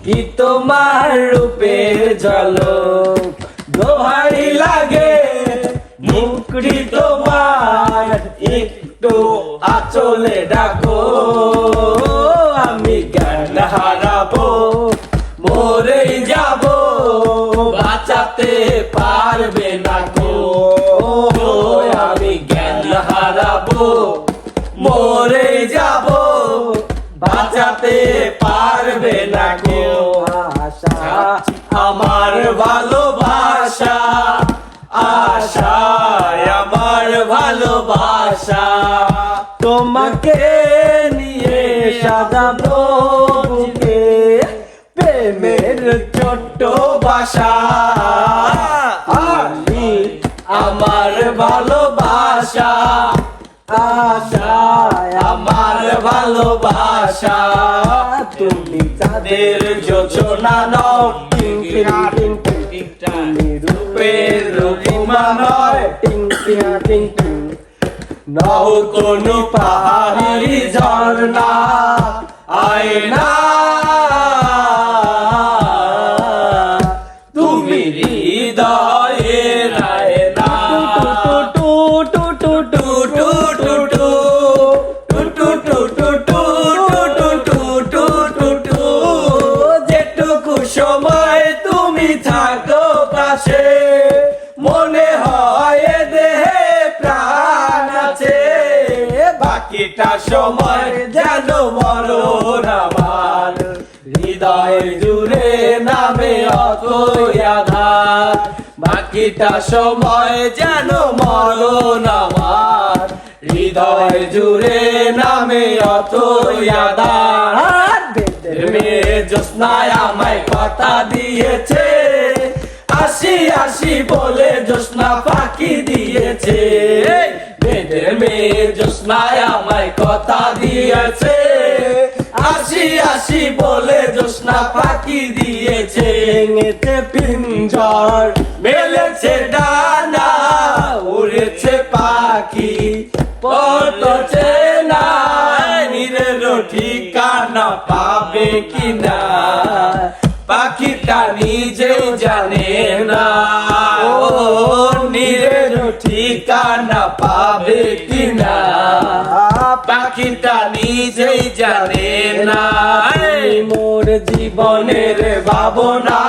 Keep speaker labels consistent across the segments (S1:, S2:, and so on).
S1: কি তোমার রূপের ঝলক, দোহাই লাগে মুখটি তোমার, একটু আঁচলে ডাকো, আমি জ্ঞান হারাবো, মরেই যাব, বাঁচাতে পারবে না গো, আমি জ্ঞান হারাবো, মরে যাব, বাঁচাতে পারবে না গো। আশা আমার ভালোবাসা, আশায় আমার ভালোবাসা, তোমাকে নিয়ে সাজাবো বুকে প্রেমের ছোট্ট বাসা। আমি আমার ভালোবাসা, আশায় আমার ভালোবাসা, তুমি তাদের যোজনা নও, টিং টিং টিং টিং, তুমি রূপের রূপমা নয়, টিং টিং টিং টিং, নও কোনো পাহাড়ি ঝর্ণা, আয়না তুমি হৃদয়ের আয়না, টু টু টু টু টু টু টু টু টু টু টু টু টু টু টু টু টু, যেটুকু সময় তুমি থাকো পাশে, মনে হয় দেহে প্রাণ আছে, বাকিটা সময় যেন মরণ আমার, হৃদয় জুড়ে নামে অথই আধার, বাকিটা সময় যেন মরণ আমার, হৃদয় জুড়ে নামে অথই আধার। মেয়ে জ্যোৎস্নায় আমায় কথা দিয়েছে, আসি আসি বলে জ্যোৎস্না ফাঁকি দিয়েছে, বেদের মেয়ে জ্যোৎস্নায় আমায় কথা দিয়েছে, আসি আসি বলে জ্যোৎস্না ফাঁকি দিয়েছে, ভেঙেছে পিঞ্জর মেলেছে ডানা, উড়েছে পাখি পড়ছে না, নীরের ঠিকানা পাবে কিনা, পাখিটা নিজেও জানে না, ও নীরের ঠিকানা পাবে কিনা, পাখিটা নিজেই জানে না, মোর জীবনের ভাবনা,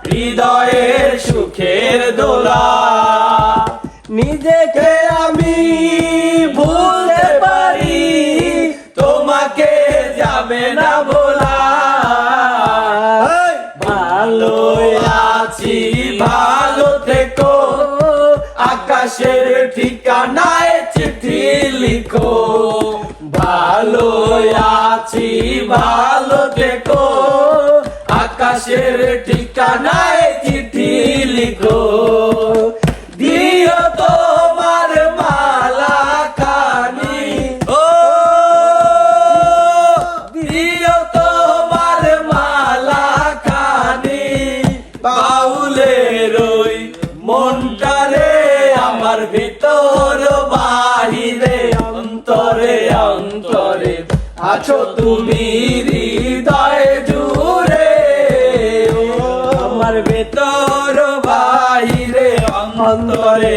S1: হৃদয়ের সুখের দোলা, নিজেকে আমি ভুলতে পারি, তোমাকে যাবে না বলা, ভালো আছি ভালো থেকো, আকাশের ঠিকানায় চিঠি লিখো, ভালো আছি ভালো থেকো, আকাশের ঠিকানায় চিঠি লিখো, দিও তোমার মালা খানি, ও দিও তোমার মালা খানি, বাউলের ওই মনটারে আমার ভিতর বাহিরে, অন্তরে অন্তরে আছো তুমি হৃদয় জুড়ে, আমার ভেতর বাহিরে অন্তরে